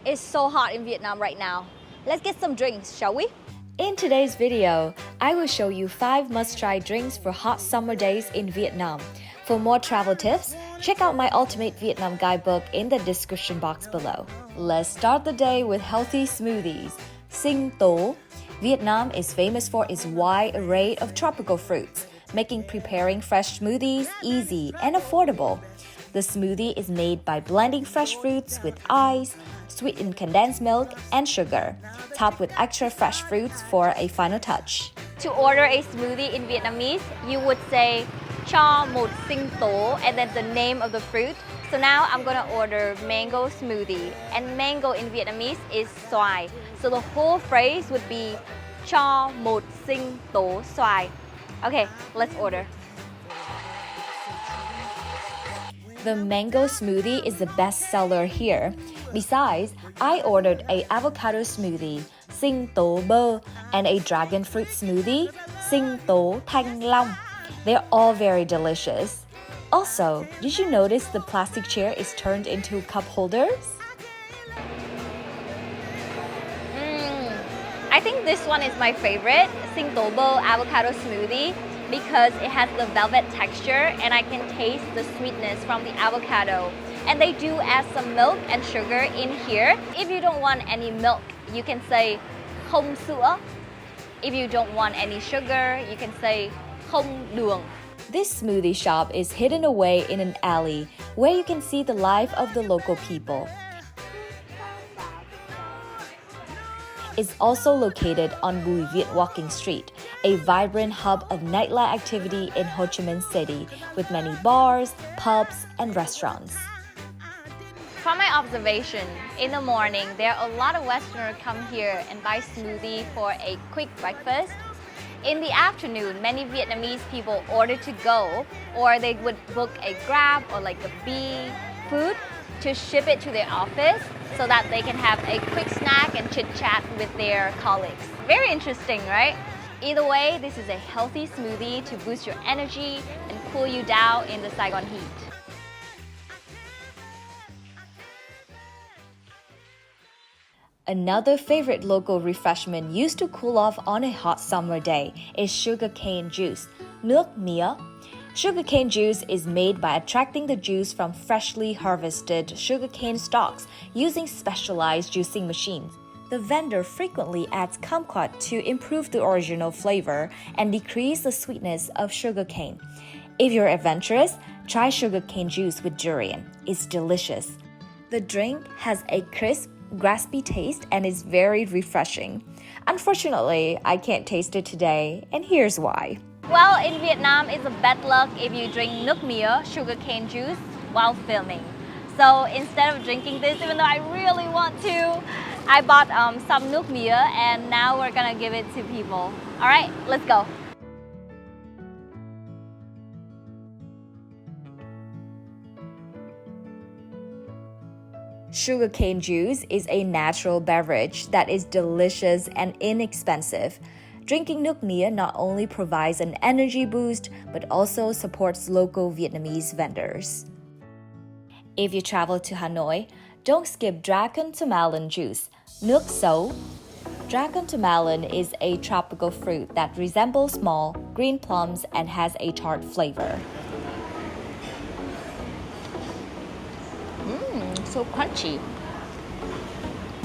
It's so hot in Vietnam right now. Let's get some drinks, shall we? In today's video, I will show you 5 must-try drinks for hot summer days in Vietnam. For more travel tips, check out my Ultimate Vietnam Guidebook in the description box below. Let's start the day with healthy smoothies. Sinh tố. Vietnam is famous for its wide array of tropical fruits, making preparing fresh smoothies easy and affordable. The smoothie is made by blending fresh fruits with ice, sweetened condensed milk, and sugar, topped with extra fresh fruits for a final touch. To order a smoothie in Vietnamese, you would say cho một sinh tố and then the name of the fruit. So now I'm gonna order mango smoothie, and mango in Vietnamese is xoài. So the whole phrase would be cho một sinh tố xoài. Okay, let's order. The mango smoothie is the best seller here. Besides, I ordered a avocado smoothie, sinh tố bơ, and a dragon fruit smoothie, sinh tố thanh long. They're all very delicious. Also, did you notice the plastic chair is turned into cup holders? I think this one is my favorite, sinh tố bơ avocado smoothie, because it has the velvet texture and I can taste the sweetness from the avocado. And they do add some milk and sugar in here. If you don't want any milk, you can say không sữa. If you don't want any sugar, you can say không đường. This smoothie shop is hidden away in an alley where you can see the life of the local people. It's also located on Bùi Viện Walking Street, a vibrant hub of nightlife activity in Ho Chi Minh City with many bars, pubs, and restaurants. From my observation, in the morning, there are a lot of Westerners come here and buy smoothie for a quick breakfast. In the afternoon, many Vietnamese people order to go, or they would book a Grab or like a B food to ship it to their office so that they can have a quick snack and chit-chat with their colleagues. Very interesting, right? Either way, this is a healthy smoothie to boost your energy and cool you down in the Saigon heat. Another favorite local refreshment used to cool off on a hot summer day is sugarcane juice, nước mía. Sugarcane juice is made by extracting the juice from freshly harvested sugarcane stalks using specialized juicing machines. The vendor frequently adds kumquat to improve the original flavor and decrease the sweetness of sugarcane. If you're adventurous, try sugarcane juice with durian. It's delicious. The drink has a crisp, graspy taste and is very refreshing. Unfortunately, I can't taste it today, and here's why. Well, in Vietnam, it's a bad luck if you drink nước mía, sugarcane juice, while filming. So instead of drinking this, even though I really want to, I bought some nước mía and now we're gonna give it to people. All right, let's go. Sugarcane juice is a natural beverage that is delicious and inexpensive. Drinking nước mía not only provides an energy boost, but also supports local Vietnamese vendors. If you travel to Hanoi, don't skip Dragon to Melon juice, nước sấu. Dragon to melon is a tropical fruit that resembles small, green plums and has a tart flavor. So crunchy.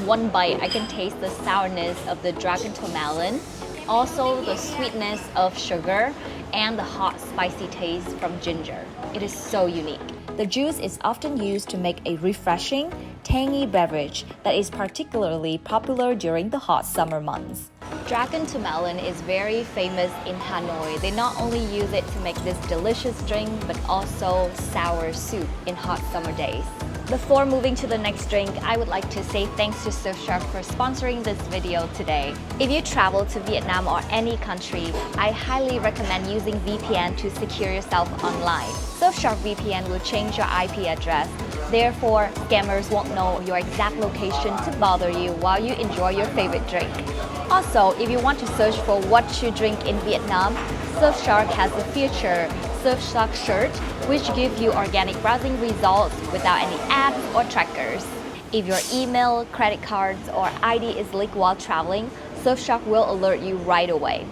One bite, I can taste the sourness of the dragon to melon, also the sweetness of sugar, and the hot, spicy taste from ginger. It is so unique. The juice is often used to make a refreshing, tangy beverage that is particularly popular during the hot summer months. Dragon to melon is very famous in Hanoi. They not only use it to make this delicious drink, but also sour soup in hot summer days. Before moving to the next drink, I would like to say thanks to Surfshark for sponsoring this video today. If you travel to Vietnam or any country, I highly recommend using VPN to secure yourself online. Surfshark VPN will change your IP address. Therefore, scammers won't know your exact location to bother you while you enjoy your favorite drink. Also, if you want to search for what to drink in Vietnam, Surfshark has a feature, Surfshark Shirt, which gives you organic browsing results without any ads or trackers. If your email, credit cards, or ID is leaked while traveling, Surfshark will alert you right away.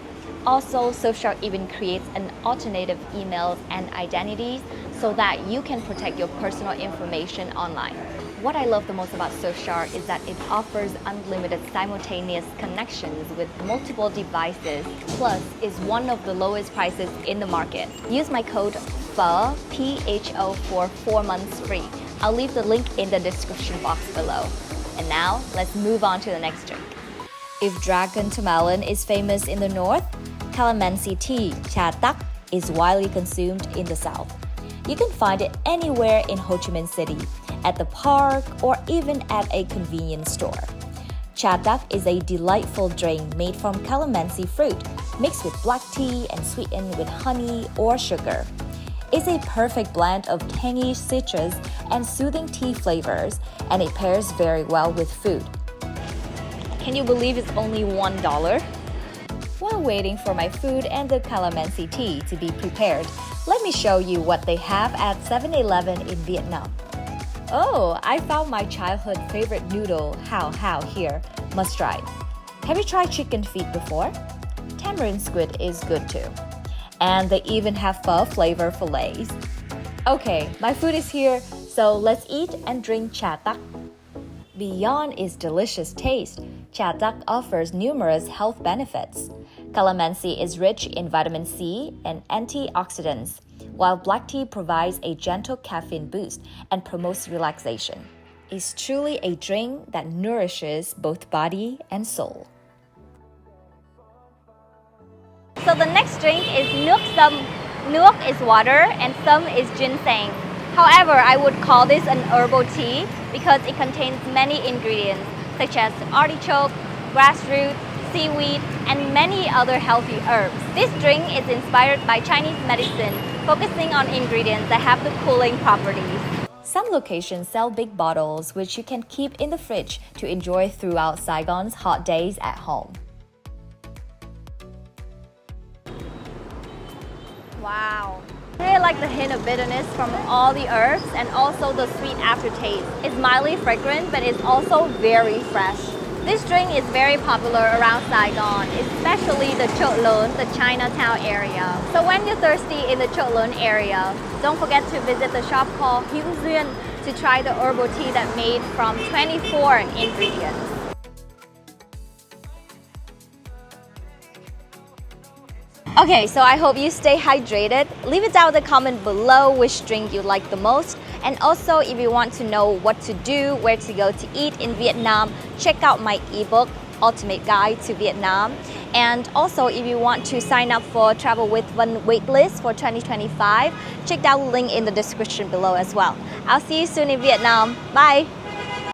Also, Surfshark even creates an alternative emails and identities so that you can protect your personal information online. What I love the most about Surfshark is that it offers unlimited simultaneous connections with multiple devices, plus is one of the lowest prices in the market. Use my code PHO, PHO for 4 months free. I'll leave the link in the description box below. And now, let's move on to the next drink. If Dragon Talon is famous in the north, Calamansi Tea, Cha Tak, is widely consumed in the south. You can find it anywhere in Ho Chi Minh City, at the park, or even at a convenience store. Cha Tak is a delightful drink made from calamansi fruit, mixed with black tea and sweetened with honey or sugar. It's a perfect blend of tangy citrus and soothing tea flavors, and it pairs very well with food. Can you believe it's only $1? While waiting for my food and the calamansi tea to be prepared, let me show you what they have at 7-Eleven in Vietnam. Oh, I found my childhood favorite noodle, hao hao, here. Must try. Have you tried chicken feet before? Tamarind squid is good too. And they even have pho flavor fillets. Okay, my food is here, so let's eat and drink Cha Tak. Beyond its delicious taste, Cha Tak offers numerous health benefits. Calamansi is rich in vitamin C and antioxidants, while black tea provides a gentle caffeine boost and promotes relaxation. It's truly a drink that nourishes both body and soul. So the next drink is nước sâm. Nước is water and sâm is ginseng. However, I would call this an herbal tea because it contains many ingredients such as artichoke, grassroots, seaweed, and many other healthy herbs. This drink is inspired by Chinese medicine, focusing on ingredients that have the cooling properties. Some locations sell big bottles which you can keep in the fridge to enjoy throughout Saigon's hot days at home. Wow. I really like the hint of bitterness from all the herbs and also the sweet aftertaste. It's mildly fragrant, but it's also very fresh. This drink is very popular around Saigon, especially the Talon, the Chinatown area. So when you're thirsty in the Talon area, don't forget to visit the shop called Hữu Duyên to try the herbal tea that's made from 24 ingredients. Okay, so I hope you stay hydrated. Leave it down in the comment below which drink you like the most. And also, if you want to know what to do, where to go to eat in Vietnam, check out my ebook, Ultimate Guide to Vietnam. And also, if you want to sign up for Travel with One waitlist for 2025, check out the link in the description below as well. I'll see you soon in Vietnam. Bye!